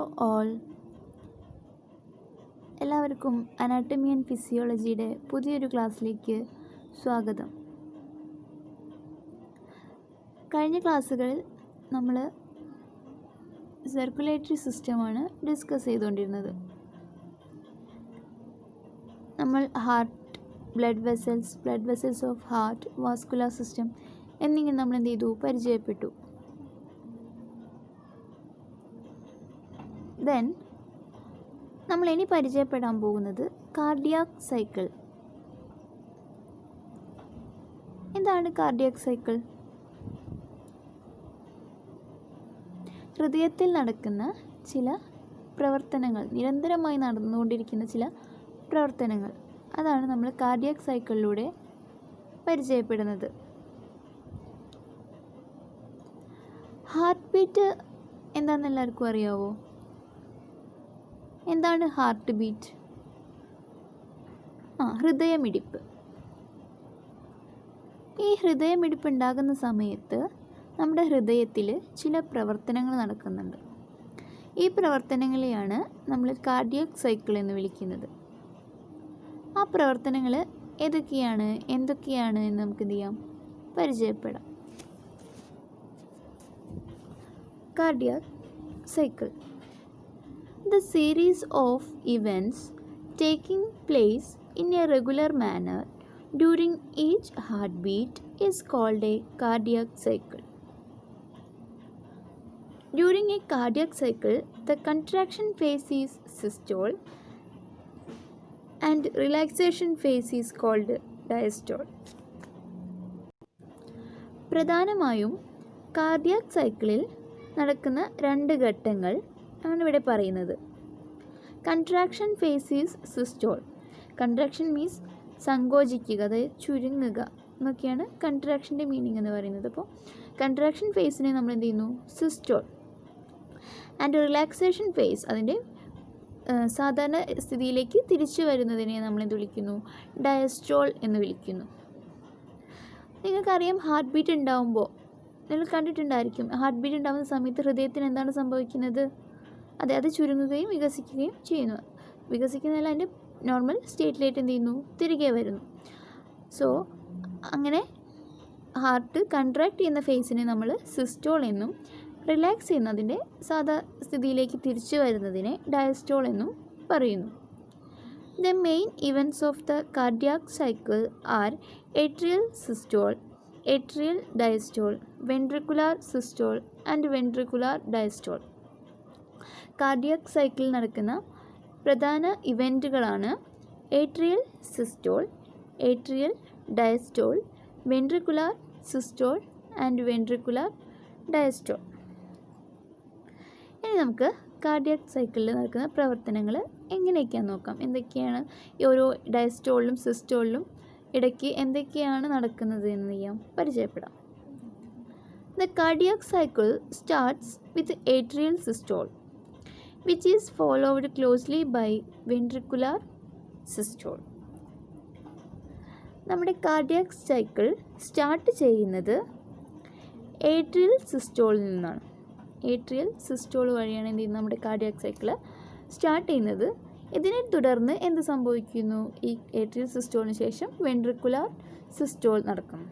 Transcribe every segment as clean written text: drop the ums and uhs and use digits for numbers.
All, എല്ലാവർക്കും anatomy and ഫിസിയോളജിയുടെ പുതിയൊരു ക്ലാസ്സിലേക്ക് സ്വാഗതം. കഴിഞ്ഞ ക്ലാസ്സുകളിൽ നമ്മൾ സർക്കുലേറ്ററി സിസ്റ്റമാണ് ഡിസ്കസ് ചെയ്തുകൊണ്ടിരുന്നത്. നമ്മൾ heart, blood vessels of heart, vascular system എന്നിങ്ങനെ നമ്മൾ എന്ത് ചെയ്തു, പരിചയപ്പെട്ടു. ദെൻ നമ്മൾ ഇനി പരിചയപ്പെടാൻ പോകുന്നത് കാർഡിയാക് സൈക്കിൾ. എന്താണ് കാർഡിയാക് സൈക്കിൾ? ഹൃദയത്തിൽ നടക്കുന്ന ചില പ്രവർത്തനങ്ങൾ, നിരന്തരമായി നടന്നുകൊണ്ടിരിക്കുന്ന ചില പ്രവർത്തനങ്ങൾ, അതാണ് നമ്മൾ കാർഡിയാക് സൈക്കിളിലൂടെ പരിചയപ്പെടുന്നത്. ഹാർട്ട് ബീറ്റ് എന്താണെന്ന് എല്ലാവർക്കും അറിയാവോ? എന്താണ് ഹാർട്ട് ബീറ്റ്? ഹൃദയമിടിപ്പ്. ഈ ഹൃദയമിടിപ്പ് ഉണ്ടാകുന്ന സമയത്ത് നമ്മുടെ ഹൃദയത്തിൽ ചില പ്രവർത്തനങ്ങൾ നടക്കുന്നുണ്ട്. ഈ പ്രവർത്തനങ്ങളെയാണ് നമ്മൾ കാർഡിയാക് സൈക്കിൾ എന്ന് വിളിക്കുന്നത്. ആ പ്രവർത്തനങ്ങൾ ഏതൊക്കെയാണ്, എന്തൊക്കെയാണ് എന്ന് നമുക്ക് എന്ത് ചെയ്യാം, പരിചയപ്പെടാം. Cardiac cycle: the series of events taking place in a regular manner during each heartbeat is called a cardiac cycle. During a cardiac cycle, the contraction phase is systole and relaxation phase is called diastole. പ്രധാനമായും cardiac സൈക്കിളിൽ നടക്കുന്ന രണ്ട് ഘട്ടങ്ങൾ ആണ് ഇവിടെ പറയുന്നത്. Contraction phase is systole. Contraction means സങ്കോചിക്കുക, അതായത് ചുരുങ്ങുക എന്നൊക്കെയാണ് കൺട്രാക്ഷൻ്റെ മീനിങ് എന്ന് പറയുന്നത്. അപ്പോൾ കൺട്രാക്ഷൻ ഫേസിനെ നമ്മൾ എന്ത് ചെയ്യുന്നു, സിസ്റ്റോൾ. ആൻഡ് റിലാക്സേഷൻ ഫേസ്, അതിൻ്റെ സാധാരണ സ്ഥിതിയിലേക്ക് തിരിച്ചു വരുന്നതിനെ നമ്മൾ എന്ത് വിളിക്കുന്നു, ഡയസ്റ്റോൾ എന്ന് വിളിക്കുന്നു. നിങ്ങൾക്കറിയാം, ഹാർട്ട് ബീറ്റ് ഉണ്ടാകുമ്പോൾ നിങ്ങൾ കണ്ടിട്ടുണ്ടായിരിക്കും, ഹാർട്ട് ബീറ്റ് ഉണ്ടാകുന്ന സമയത്ത് ഹൃദയത്തിന് എന്താണ് സംഭവിക്കുന്നത്? അത് ചുരുങ്ങുകയും വികസിക്കുകയും ചെയ്യുന്നു. വികസിക്കുന്നതല്ല, അതിൻ്റെ നോർമൽ സ്റ്റേറ്റിലേക്ക് എന്ത് ചെയ്യുന്നു, തിരികെ വരുന്നു. സോ അങ്ങനെ ഹാർട്ട് കൺട്രാക്ട് ചെയ്യുന്ന ഫേസിനെ നമ്മൾ സിസ്റ്റോൾ എന്നും, റിലാക്സ് ചെയ്യുന്നതിൻ്റെ സാധാ സ്ഥിതിയിലേക്ക് തിരിച്ചു വരുന്നതിനെ ഡയസ്റ്റോൾ എന്നും പറയുന്നു. The main events of the cardiac cycle are atrial systole, atrial diastole, ventricular systole and ventricular diastole. Cardiac സൈക്കിളിൽ നടക്കുന്ന പ്രധാന ഇവൻറ്റുകളാണ് atrial systole, atrial diastole, ventricular systole and ventricular diastole. ഇനി നമുക്ക് കാർഡിയാക് സൈക്കിളിൽ നടക്കുന്ന പ്രവർത്തനങ്ങൾ എങ്ങനെയൊക്കെയാണെന്ന് നോക്കാം. എന്തൊക്കെയാണ് ഈ ഓരോ ഡയസ്റ്റോളിലും സിസ്റ്റോളിലും ഇടയ്ക്ക് എന്തൊക്കെയാണ് നടക്കുന്നത് എന്ന് ചെയ്യാം, പരിചയപ്പെടാം. The cardiac cycle starts with atrial systole, which is followed closely by ventricular systole. നമ്മുടെ കാർഡിയാക് സൈക്കിൾ സ്റ്റാർട്ട് ചെയ്യുന്നത് ഏട്രിയൽ സിസ്റ്റോളിൽ നിന്നാണ്. ഏട്രിയൽ സിസ്റ്റോൾ വഴിയാണ് എന്ത് ചെയ്യുന്നത്, നമ്മുടെ കാർഡിയാക് സൈക്കിൾ സ്റ്റാർട്ട് ചെയ്യുന്നത്. ഇതിനെ തുടർന്ന് എന്ത് സംഭവിക്കുന്നു, ഈ ഏട്രിയൽ സിസ്റ്റോളിന് ശേഷം വെൻട്രിക്കുലാർ സിസ്റ്റോൾ നടക്കുന്നു.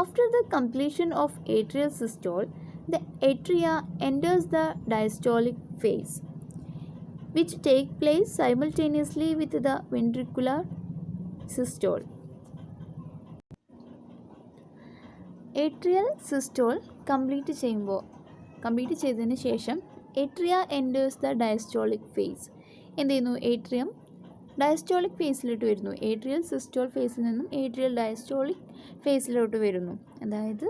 After the completion of atrial systole, the atria enters the diastolic phase, which take place simultaneously with the ventricular systole. Atrial systole complete ചെയ്തതിന് ശേഷം atria enters the diastolic phase. എന്ത് ചെയ്യുന്നു, atrium diastolic ഫേസിലോട്ട് വരുന്നു. Atrial systole ഫേസിൽ നിന്നും atrial diastolic ഫേസിലോട്ട് വരുന്നു. അതായത്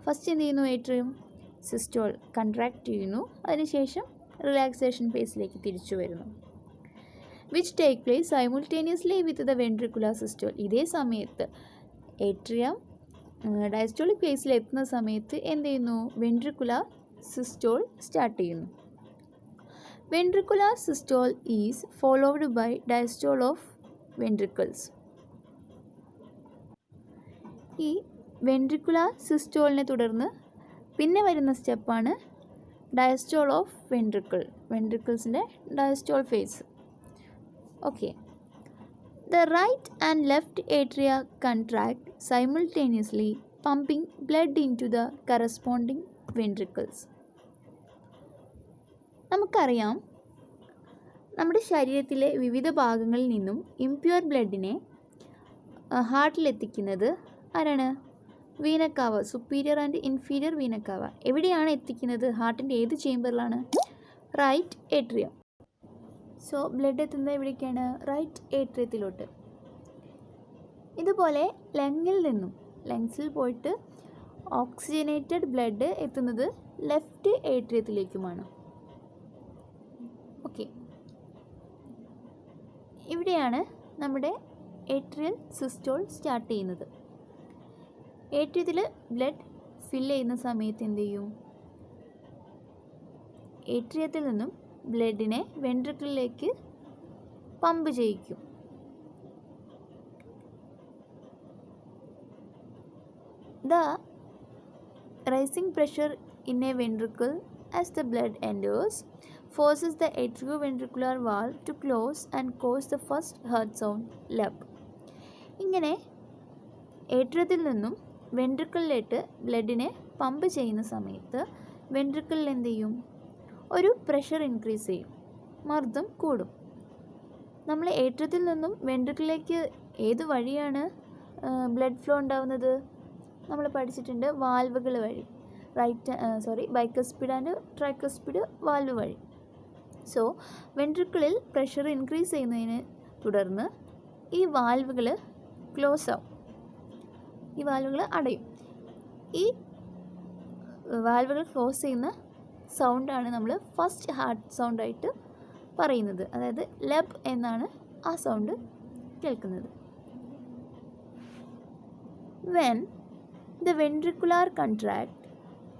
first എന്ത് ചെയ്യുന്നു, ഏട്രിയം സിസ്റ്റോൾ കൺട്രാക്ട് ചെയ്യുന്നു, അതിനുശേഷം റിലാക്സേഷൻ ഫേസിലേക്ക് തിരിച്ചു വരുന്നു. Which take place simultaneously with the ventricular systole. ഇതേ സമയത്ത് ഏട്രിയം ഡയസ്റ്റോളിക് ഫേസിൽ എത്തുന്ന സമയത്ത് എന്ത് ചെയ്യുന്നു, വെൻട്രിക്കുലാർ സിസ്റ്റോൾ സ്റ്റാർട്ട് ചെയ്യുന്നു. Ventricular systole is followed by diastole of ventricles. ഈ വെൻട്രിക്കുലാർ സിസ്റ്റോളിനെ തുടർന്ന് പിന്നെ വരുന്ന സ്റ്റെപ്പാണ് ഡയസ്റ്റോൾ ഓഫ് വെൻട്രിക്കിൾസിൻ്റെ diastole phase. Okay. The right and left atria contract simultaneously, pumping blood into the corresponding ventricles. നമുക്കറിയാം, നമ്മുടെ ശരീരത്തിലെ വിവിധ ഭാഗങ്ങളിൽ നിന്നും ഇംപ്യൂർ ബ്ലഡിനെ ഹാർട്ടിലെത്തിക്കുന്നത് ആരാണ്? Vena cava, superior and inferior vena cava. എവിടെയാണ് എത്തിക്കുന്നത്? ഹാർട്ടിൻ്റെ ഏത് ചേമ്പറിലാണ്? Right atrium. സോ ബ്ലഡ് എത്തുന്നത് എവിടേക്കാണ്? റൈറ്റ് ഏട്രിയത്തിലോട്ട്. ഇതുപോലെ ലങ്സിൽ പോയിട്ട് ഓക്സിജനേറ്റഡ് ബ്ലഡ് എത്തുന്നത് ലെഫ്റ്റ് ഏട്രിയത്തിലേക്കുമാണ്. ഓക്കെ. ഇവിടെയാണ് നമ്മുടെ ഏട്രിയൽ സിസ്റ്റോൾ സ്റ്റാർട്ട് ചെയ്യുന്നത്. ഏട്രിയത്തിൽ ബ്ലഡ് ഫില്ല് ചെയ്യുന്ന സമയത്ത് എന്ത് ചെയ്യും? ഏട്രിയത്തിൽ നിന്നും ബ്ലഡിനെ വെൻട്രിക്കിളിലേക്ക് pump ചെയ്യിക്കും. The rising pressure in a ventricle as the blood enters forces the atrioventricular valve to close and cause the first heart sound lep. ഇങ്ങനെ ഏട്രിയത്തിൽ നിന്നും വെൻട്രിക്കിളിലേക്ക് ബ്ലഡിനെ പമ്പ് ചെയ്യുന്ന സമയത്ത് വെൻട്രിക്കിളിൽ എന്ത് ചെയ്യും? ഒരു പ്രഷർ ഇൻക്രീസ് ചെയ്യും, മർദ്ദം കൂടും. നമ്മൾ ഏട്രിയത്തിൽ നിന്നും വെൻട്രിക്കിളിലേക്ക് ഏത് വഴിയാണ് ബ്ലഡ് ഫ്ലോ ഉണ്ടാവുന്നത്? നമ്മൾ പഠിച്ചിട്ടുണ്ട്, വാൽവുകൾ വഴി. ബൈക്കസ്പിഡ് ആൻഡ് ട്രൈക്കസ്പിഡ് വാൽവ് വഴി. സോ വെൻട്രിക്കിളിൽ പ്രഷർ ഇൻക്രീസ് ചെയ്യുന്നതിനെ തുടർന്ന് ഈ വാൽവുകൾ ക്ലോസ് ആവും, ഈ വാൽവുകൾ അടയും. ഈ വാൽവുകൾ ക്ലോസ് ചെയ്യുന്ന സൗണ്ടാണ് നമ്മൾ ഫസ്റ്റ് ഹാർട്ട് സൗണ്ടായിട്ട് പറയുന്നത്. അതായത് ലെബ് എന്നാണ് ആ സൗണ്ട് കേൾക്കുന്നത്. When the ventricular contract,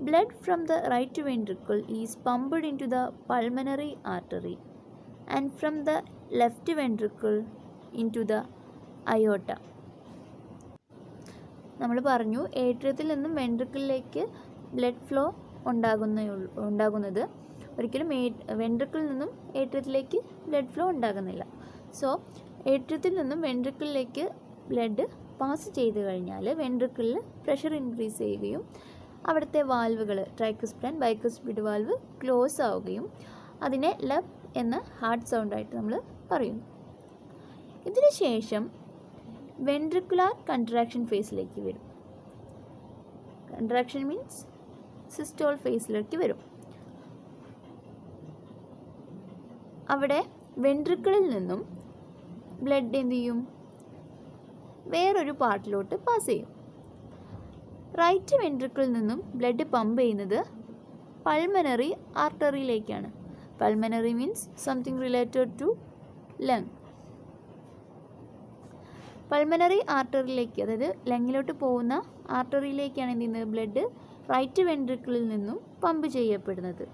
blood from the right ventricle is pumped into the pulmonary artery and from the left ventricle into the aorta. നമ്മൾ പറഞ്ഞു, ഏട്രിയത്തിൽ നിന്നും വെൻട്രിക്കിളിലേക്ക് ബ്ലഡ് ഫ്ലോ ഉണ്ടാകുന്നത് ഒരിക്കലും വെൻട്രിക്കിളിൽ നിന്നും ഏട്രിയത്തിലേക്ക് ബ്ലഡ് ഫ്ലോ ഉണ്ടാകുന്നില്ല. സോ ഏട്രിയത്തിൽ നിന്നും വെൻട്രിക്കിളിലേക്ക് ബ്ലഡ് പാസ് ചെയ്ത് കഴിഞ്ഞാൽ വെൻട്രിക്കിളിൽ പ്രഷർ ഇൻക്രീസ് ചെയ്യുകയും അവിടുത്തെ വാൽവുകൾ tricuspid and bicuspid valve close ആവുകയും അതിനെ ലെബ് എന്ന ഹാർട്ട് സൗണ്ടായിട്ട് നമ്മൾ പറയുന്നു. ഇതിന് ശേഷം വെൻട്രിക്കുലാർ കൺട്രാക്ഷൻ ഫേസിലേക്ക് വരും. കൺട്രാക്ഷൻ മീൻസ് സിസ്റ്റോൾ ഫേസിലേക്ക് വരും. അവിടെ വെൻട്രിക്കിളിൽ നിന്നും ബ്ലഡ് എന്ത് ചെയ്യും? വേറൊരു പാർട്ടിലോട്ട് പാസ് ചെയ്യും. റൈറ്റ് വെൻട്രിക്കിളിൽ നിന്നും ബ്ലഡ് പമ്പ് ചെയ്യുന്നത് പൾമനറി ആർട്ടറിയിലേക്കാണ്. Pulmonary means something related to lung. Pulmonary ആർട്ടറിയിലേക്ക്, അതായത് ലങ്ങിലോട്ട് പോകുന്ന ആർട്ടറിയിലേക്കാണ് എന്ത് ചെയ്യുന്നത്? ബ്ലഡ് റൈറ്റ് വെൻട്രിക്കിളിൽ നിന്നും പമ്പ് ചെയ്യപ്പെടുന്നത്.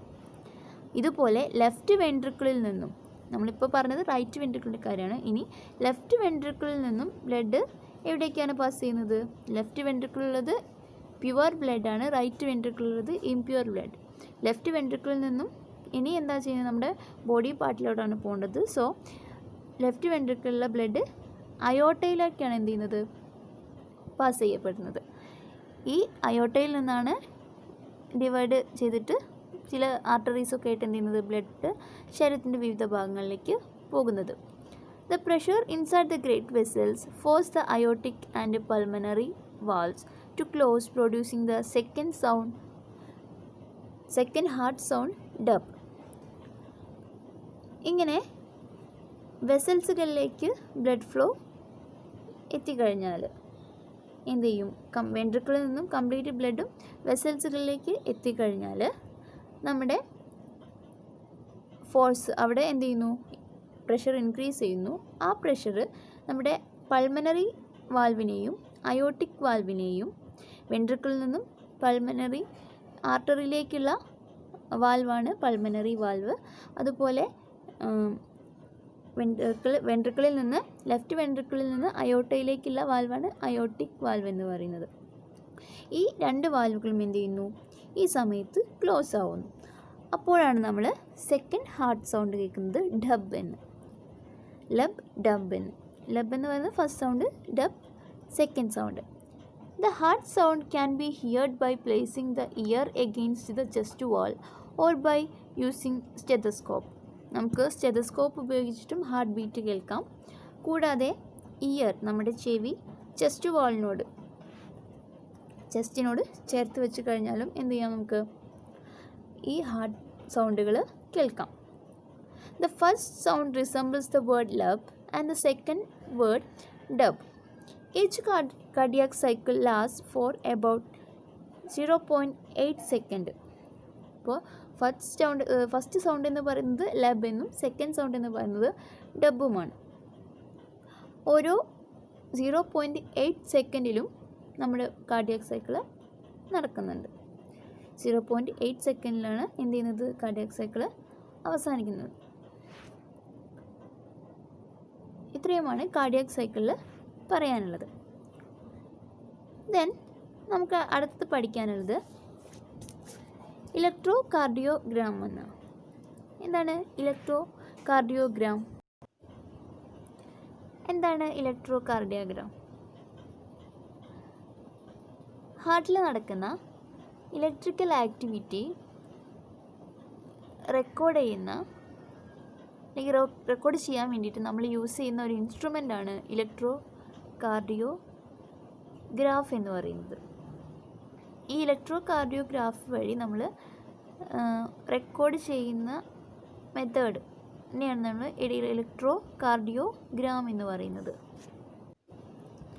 ഇതുപോലെ ലെഫ്റ്റ് വെൻട്രിക്കിളിൽ നിന്നും, നമ്മളിപ്പോൾ പറഞ്ഞത് റൈറ്റ് വെൻട്രിക്കിളിൻ്റെ കാര്യമാണ്. ഇനി ലെഫ്റ്റ് വെൻട്രിക്കിളിൽ നിന്നും ബ്ലഡ് എവിടേക്കാണ് പാസ് ചെയ്യുന്നത്? ലെഫ്റ്റ് വെൻട്രിക്കിളുള്ളത് പ്യുവർ ബ്ലഡാണ്, റൈറ്റ് വെൻട്രിക്കിളുള്ളത് ഇംപ്യുവർ ബ്ലഡ്. ലെഫ്റ്റ് വെൻട്രിക്കിളിൽ നിന്നും ഇനി എന്താ ചെയ്യുന്നത്? നമ്മുടെ ബോഡി പാർട്ടിലോട്ടാണ് പോകേണ്ടത്. സോ ലെഫ്റ്റ് വെൻട്രിക്കിളിലെ ബ്ലഡ് അയോട്ടയിലേക്കാണ് എന്ത് ചെയ്യുന്നത്? പാസ് ചെയ്യപ്പെടുന്നത്. ഈ അയോട്ടയിൽ നിന്നാണ് ഡിവൈഡ് ചെയ്തിട്ട് ചില ആർട്ടറീസൊക്കെ ആയിട്ട് എന്ത് ചെയ്യുന്നത്? ബ്ലഡ് ശരീരത്തിൻ്റെ വിവിധ ഭാഗങ്ങളിലേക്ക് പോകുന്നത്. The pressure inside the great vessels force the aortic and pulmonary valves to close, producing the second heart sound dub. ഇങ്ങനെ വെസൽസുകളിലേക്ക് ബ്ലഡ് ഫ്ലോ എത്തിക്കഴിഞ്ഞാൽ എന്ത് ചെയ്യും? വെൻട്രിക്കിളിൽ നിന്നും കംപ്ലീറ്റ് ബ്ലഡും വെസൽസുകളിലേക്ക് എത്തിക്കഴിഞ്ഞാൽ നമ്മുടെ ഫോഴ്സ് അവിടെ എന്ത് ചെയ്യുന്നു? പ്രഷർ ഇൻക്രീസ് ചെയ്യുന്നു. ആ പ്രഷർ നമ്മുടെ പൾമനറി വാൽവിനെയും അയോട്ടിക് വാൽവിനെയും, വെൻട്രിക്കിളിൽ നിന്നും പൾമനറി ആർട്ടറിയിലേക്കുള്ള വാൽവാണ് പൾമനറി വാൽവ്. അതുപോലെ വെൻട്രിക്കിളിൽ നിന്ന് ലെഫ്റ്റ് വെൻട്രിക്കിളിൽ നിന്ന് അയോട്ടയിലേക്കുള്ള വാൽവാണ് അയോട്ടിക് വാൽവ് എന്ന് പറയുന്നത്. ഈ രണ്ട് വാൽവുകളും എന്ത് ചെയ്യുന്നു? ഈ സമയത്ത് ക്ലോസ് ആവുന്നു. അപ്പോഴാണ് നമ്മൾ സെക്കൻഡ് ഹാർട്ട് സൗണ്ട് കേൾക്കുന്നത് ഡബ് എന്ന്. ലബ് ഡബ് എന്ന്. ലബ് എന്ന് പറയുന്നത് first sound, dub second sound. The heart sound can be heard by placing the ear against the chest wall or by using stethoscope. നമുക്ക് സ്റ്റെതസ്കോപ്പ് ഉപയോഗിച്ചിട്ടും ഹാർട്ട് ബീറ്റ് കേൾക്കാം. കൂടാതെ year, നമ്മുടെ ചെവി, ചെസ്റ്റിനോട് ചേർത്ത് വെച്ച് കഴിഞ്ഞാലും എന്ത് ചെയ്യാം, നമുക്ക് ഈ ഹാർട്ട് സൗണ്ടുകൾ കേൾക്കാം. The first sound resembles the word love and the second word dub. Each cardiac cycle lasts for about 0.8 second. അപ്പോൾ ഫസ്റ്റ് സൗണ്ട് എന്ന് പറയുന്നത് ലബ് എന്നും സെക്കൻഡ് സൗണ്ട് എന്ന് പറയുന്നത് ഡബുമാണ്. ഓരോ 0.8 സെക്കൻഡിലും നമ്മുടെ കാർഡിയാക് സൈക്കിൾ നടക്കുന്നുണ്ട്. 0.8 സെക്കൻഡിലാണ് എന്ത് ചെയ്യുന്നത്, കാർഡിയാക് സൈക്കിൾ അവസാനിക്കുന്നത്. ഇത്രയുമാണ് കാർഡിയാക് സൈക്കിളിൽ പറയാനുള്ളത്. ദെൻ നമുക്ക് അടുത്ത് പഠിക്കാനുള്ളത് ഇലക്ട്രോ കാർഡിയോഗ്രാം എന്നാണ്. എന്താണ് ഇലക്ട്രോ കാർഡിയോഗ്രാം? എന്താണ് ഇലക്ട്രോ കാർഡിയോഗ്രാം? ഹാർട്ടിൽ നടക്കുന്ന ഇലക്ട്രിക്കൽ ആക്ടിവിറ്റി റെക്കോർഡ് ചെയ്യുന്ന അല്ലെങ്കിൽ റെക്കോർഡ് ചെയ്യാൻ വേണ്ടിയിട്ട് നമ്മൾ യൂസ് ചെയ്യുന്ന ഒരു ഇൻസ്ട്രുമെൻ്റാണ് ഇലക്ട്രോ കാർഡിയോഗ്രാഫ് എന്ന് പറയുന്നത്. ഈ ഇലക്ട്രോ കാർഡിയോഗ്രാഫ് വഴി നമ്മൾ റെക്കോർഡ് ചെയ്യുന്ന മെത്തേഡ് തന്നെയാണ് നമ്മൾ ഇലക്ട്രോ കാർഡിയോഗ്രാം എന്ന് പറയുന്നത്.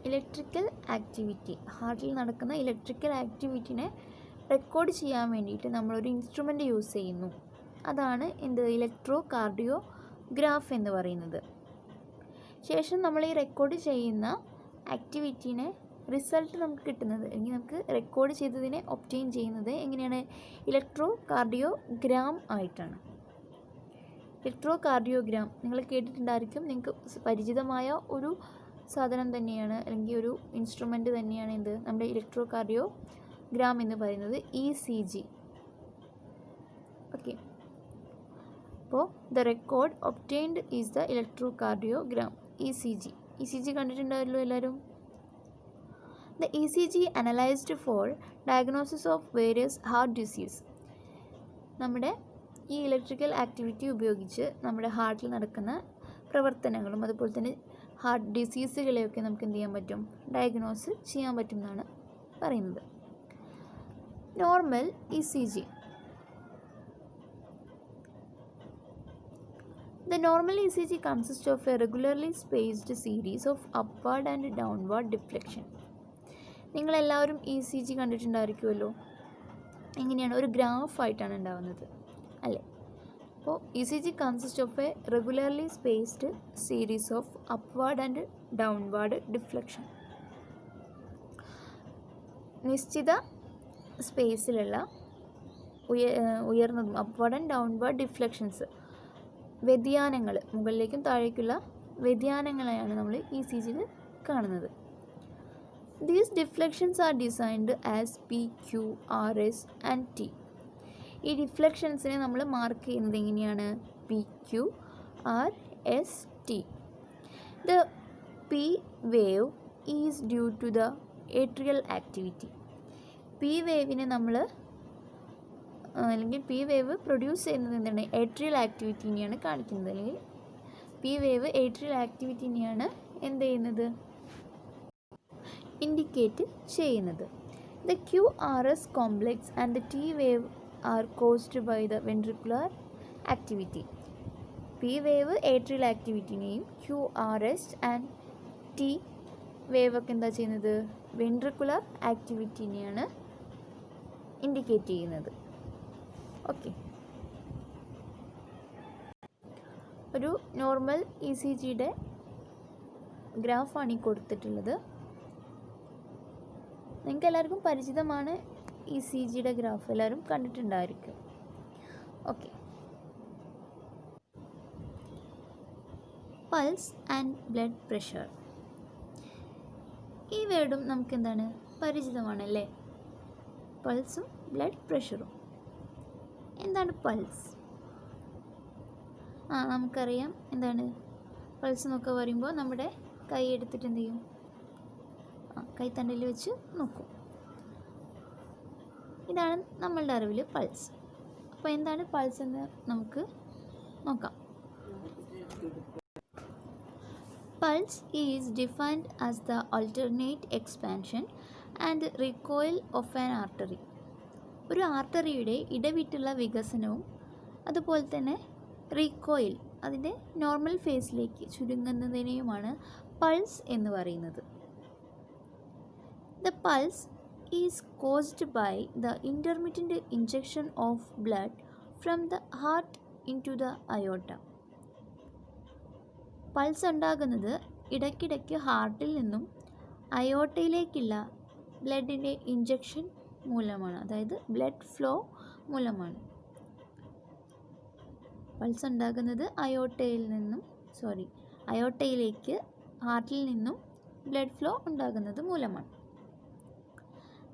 ഇലക്ട്രിക്കൽ ആക്ടിവിറ്റി, ഹാർട്ടിൽ നടക്കുന്ന ഇലക്ട്രിക്കൽ ആക്ടിവിറ്റിനെ റെക്കോർഡ് ചെയ്യാൻ വേണ്ടിയിട്ട് നമ്മളൊരു ഇൻസ്ട്രുമെൻ്റ് യൂസ് ചെയ്യുന്നു. അതാണ് ഇലക്ട്രോ കാർഡിയോഗ്രാഫ് എന്ന് പറയുന്നത്. ശേഷം നമ്മൾ ഈ റെക്കോർഡ് ചെയ്യുന്ന ആക്ടിവിറ്റീനെ റിസൾട്ട് നമുക്ക് കിട്ടുന്നത്, അല്ലെങ്കിൽ നമുക്ക് റെക്കോർഡ് ചെയ്തതിനെ ഒബ്റ്റെയിൻ ചെയ്യുന്നത് എങ്ങനെയാണ്, ഇലക്ട്രോ കാർഡിയോഗ്രാം ആയിട്ടാണ്. ഇലക്ട്രോ കാർഡിയോഗ്രാം നിങ്ങൾ കേട്ടിട്ടുണ്ടായിരിക്കും, നിങ്ങൾക്ക് പരിചിതമായ ഒരു സാധനം തന്നെയാണ്, അല്ലെങ്കിൽ ഒരു ഇൻസ്ട്രുമെൻ്റ് തന്നെയാണ് നമ്മുടെ ഇലക്ട്രോ കാർഡിയോഗ്രാം എന്ന് പറയുന്നത്, ECG. ഓക്കെ, അപ്പോൾ the record obtained is the electro cardiogram, ECG കണ്ടിട്ടുണ്ടാവല്ലോ എല്ലാവരും. The ECG analyzed for diagnosis of various heart disease. നമ്മുടെ ഈ ഇലക്ട്രിക്കൽ ആക്ടിവിറ്റി ഉപയോഗിച്ച് നമ്മുടെ ഹാർട്ടിൽ നടക്കുന്ന പ്രവർത്തനങ്ങളും അതുപോലെ തന്നെ ഹാർട്ട് ഡിസീസുകളെയൊക്കെ നമുക്ക് എന്ത് ചെയ്യാൻ പറ്റും, ഡയഗ്നോസ് ചെയ്യാൻ പറ്റും എന്നാണ് പറയുന്നത്. Normal ECG. The normal ECG consists of a regularly spaced series of upward and downward deflection. നിങ്ങളെല്ലാവരും ECG കണ്ടിട്ടുണ്ടായിരിക്കുമല്ലോ. എങ്ങനെയാണ്, ഒരു ഗ്രാഫായിട്ടാണ് ഉണ്ടാകുന്നത് അല്ലേ? അപ്പോൾ ECG consist of A regularly spaced series of upward and downward deflection. നിശ്ചിത സ്പേസിലുള്ള ഉയർന്നതും അപ്വാർഡ് ആൻഡ് ഡൗൺവാർഡ് ഡിഫ്ലക്ഷൻസ്, വ്യതിയാനങ്ങൾ, മുകളിലേക്കും താഴേക്കുള്ള വ്യതിയാനങ്ങളെയാണ് നമ്മൾ ECGയിൽ കാണുന്നത്. These deflections are designed as P, Q, R, S and T. ഈ ഡിഫ്ലക്ഷൻസിനെ നമ്മൾ മാർക്ക് ചെയ്യുന്നത് എങ്ങനെയാണ്, P, Q, R, S, T. The P wave is due to the atrial activity. P വേവിനെ നമ്മൾ അല്ലെങ്കിൽ P വേവ് പ്രൊഡ്യൂസ് ചെയ്യുന്നത് എന്താണ്, ഏട്രിയൽ ആക്ടിവിറ്റിനെയാണ് കാണിക്കുന്നത്, അല്ലെങ്കിൽ P വേവ് ഏട്രിയൽ ആക്ടിവിറ്റിനെയാണ് എന്ത് ചെയ്യുന്നത്, ഇൻഡിക്കേറ്റ് ചെയ്യുന്നത്. The QRS complex and the T wave are caused by the ventricular activity. P wave ഏട്രിയൽ ആക്ടിവിറ്റിനെയും QRS and T വേവ് ഒക്കെ എന്താ ചെയ്യുന്നത്, വെൻട്രിക്കുലർ ആക്ടിവിറ്റിനെയാണ് ഇൻഡിക്കേറ്റ് ചെയ്യുന്നത്. ഓക്കെ, ഒരു നോർമൽ ECGയുടെ ഗ്രാഫാണ് ഈ കൊടുത്തിട്ടുള്ളത്. നിങ്ങൾക്ക് എല്ലാവർക്കും പരിചിതമാണ് ECGയുടെ ഗ്രാഫ്, എല്ലാവരും കണ്ടിട്ടുണ്ടായിരിക്കും. Okay, pulse and blood pressure. ഈ വേർഡും നമുക്ക് എന്താണ്, പരിചിതമാണല്ലേ, പൾസും ബ്ലഡ് പ്രഷറും. എന്താണ് എന്താണ് പൾസ്? നമുക്കറിയാം എന്താണ് പൾസ് എന്നൊക്കെ പറയുമ്പോൾ നമ്മുടെ കൈ എടുത്തിട്ട് എന്ത് ചെയ്യും, കൈത്തണ്ടയിൽ വെച്ച് നോക്കും. ഇതാണ് നമ്മളുടെ അറിവിൽ പൾസ്. അപ്പോൾ എന്താണ് പൾസ് എന്ന് നമുക്ക് നോക്കാം. Pulse is defined as the alternate expansion and recoil of an artery. ഒരു ആർട്ടറിയുടെ ഇടവിട്ടുള്ള വികസനവും അതുപോലെ തന്നെ റീകോയിൽ അതിൻ്റെ നോർമൽ ഫേസിലേക്ക് ചുരുങ്ങുന്നതിനെയുമാണ് പൾസ് എന്ന് പറയുന്നത്. The pulse is caused by the intermittent injection of blood from the heart into the aorta. Pulse ഉണ്ടാകുന്നത് ഇടയ്ക്കിടയ്ക്ക് ഹാർട്ടിൽ നിന്നും അയോർട്ടയിലേക്കുള്ള ബ്ലഡിൻ്റെ ഇഞ്ചക്ഷൻ മൂലമാണ്, അതായത് ബ്ലഡ് ഫ്ലോ മൂലമാണ്. പൾസ് ഉണ്ടാകുന്നത് അയോർട്ടയിലേക്ക് ഹാർട്ടിൽ നിന്നും ബ്ലഡ് ഫ്ലോ ഉണ്ടാകുന്നത് മൂലമാണ്.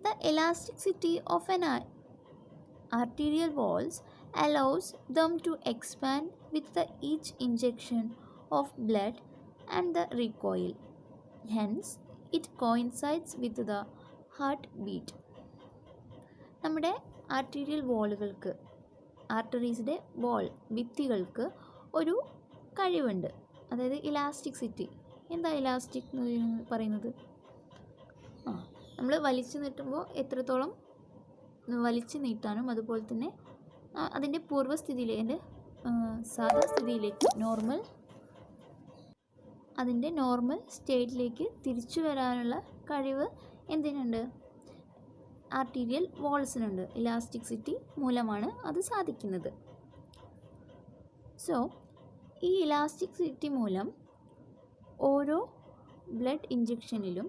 The elasticity of an arterial walls allows them to expand with the each injection of blood and the recoil. Hence, it coincides with the heartbeat. നമ്മുടെ arterial വാളുകൾക്ക്, ആർട്ടറീസിൻ്റെ ഭിത്തികൾക്ക് ഒരു കഴിവുണ്ട്, അതായത് elasticity. എന്താ ഇലാസ്റ്റിക് എന്ന് പറയുന്നത്? നമ്മൾ വലിച്ചു നീട്ടുമ്പോൾ എത്രത്തോളം വലിച്ചു നീട്ടാനും അതുപോലെ തന്നെ അതിൻ്റെ പൂർവ്വസ്ഥിതിയിലേക്ക്, സാധാസ്ഥിതിയിലേക്ക്, അതിൻ്റെ നോർമൽ സ്റ്റേറ്റിലേക്ക് തിരിച്ചു വരാനുള്ള കഴിവ് എന്തിനുണ്ട്? ആർട്ടീരിയൽ വാൾസിനുണ്ട്. ഇലാസ്റ്റിസിറ്റി മൂലമാണ് അത് സാധിക്കുന്നത്. സോ ഈ ഇലാസ്റ്റിസിറ്റി മൂലം ഓരോ ബ്ലഡ് ഇഞ്ചക്ഷനിലും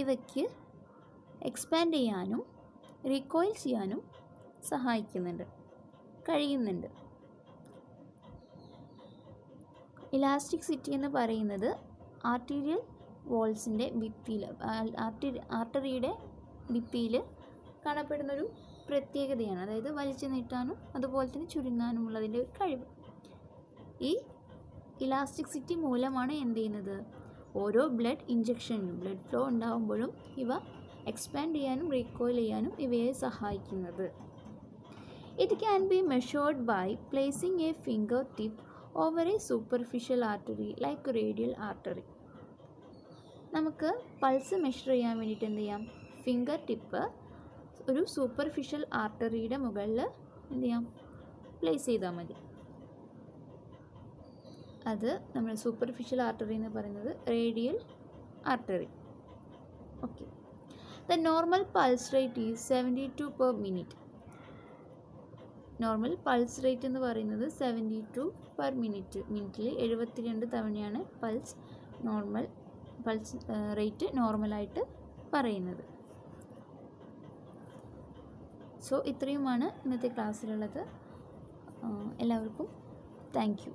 ഇവയ്ക്ക് എക്സ്പാൻഡ് ചെയ്യാനും റീകോയിൽ ചെയ്യാനും കഴിയുന്നുണ്ട്. ഇലാസ്റ്റിസിറ്റി എന്ന് പറയുന്നത് ആർട്ടീരിയൽ വാൾസിൻ്റെ ഭിത്തിയിൽ, ആർട്ടറിയുടെ ഭിത്തിയിൽ കാണപ്പെടുന്നൊരു പ്രത്യേകതയാണ്. അതായത് വലിച്ചു നീട്ടാനും അതുപോലെ തന്നെ ചുരുങ്ങാനുമുള്ളതിൻ്റെ ഒരു കഴിവ്. ഈ ഇലാസ്റ്റിസിറ്റി മൂലമാണ് എന്ത് ചെയ്യുന്നത്? ഓരോ ബ്ലഡ് ഇഞ്ചക്ഷനിലും, ബ്ലഡ് ഫ്ലോ ഉണ്ടാകുമ്പോഴും ഇവ എക്സ്പാൻഡ് ചെയ്യാനും റീകോയിൽ ചെയ്യാനും ഇവയെ സഹായിക്കുന്നത്. It can be measured by placing a finger tip over a superficial artery like radial artery. നമുക്ക് പൾസ് മെഷർ ചെയ്യാൻ വേണ്ടിയിട്ട് എന്ത് ചെയ്യാം? ഫിംഗർ ടിപ്പ് ഒരു സൂപ്പർഫിഷ്യൽ ആർട്ടറിയുടെ മുകളിൽ എന്ത് ചെയ്യാം? പ്ലേസ് ചെയ്താൽ മതി. അത് നമ്മൾ സൂപ്പർഫിഷ്യൽ ആർട്ടറി എന്ന് പറയുന്നത് radial artery. Okay. The normal pulse rate is 72 per minute. Normal pulse rate എന്ന് പറയുന്നത് 72 per minute. മിനിറ്റിൽ 72 തവണയാണ് പൾസ് റേറ്റ് നോർമലായിട്ട് പറയുന്നത്. സോ ഇത്രയുമാണ് ഇന്നത്തെ ക്ലാസ്സിലുള്ളത്. എല്ലാവർക്കും താങ്ക് യു.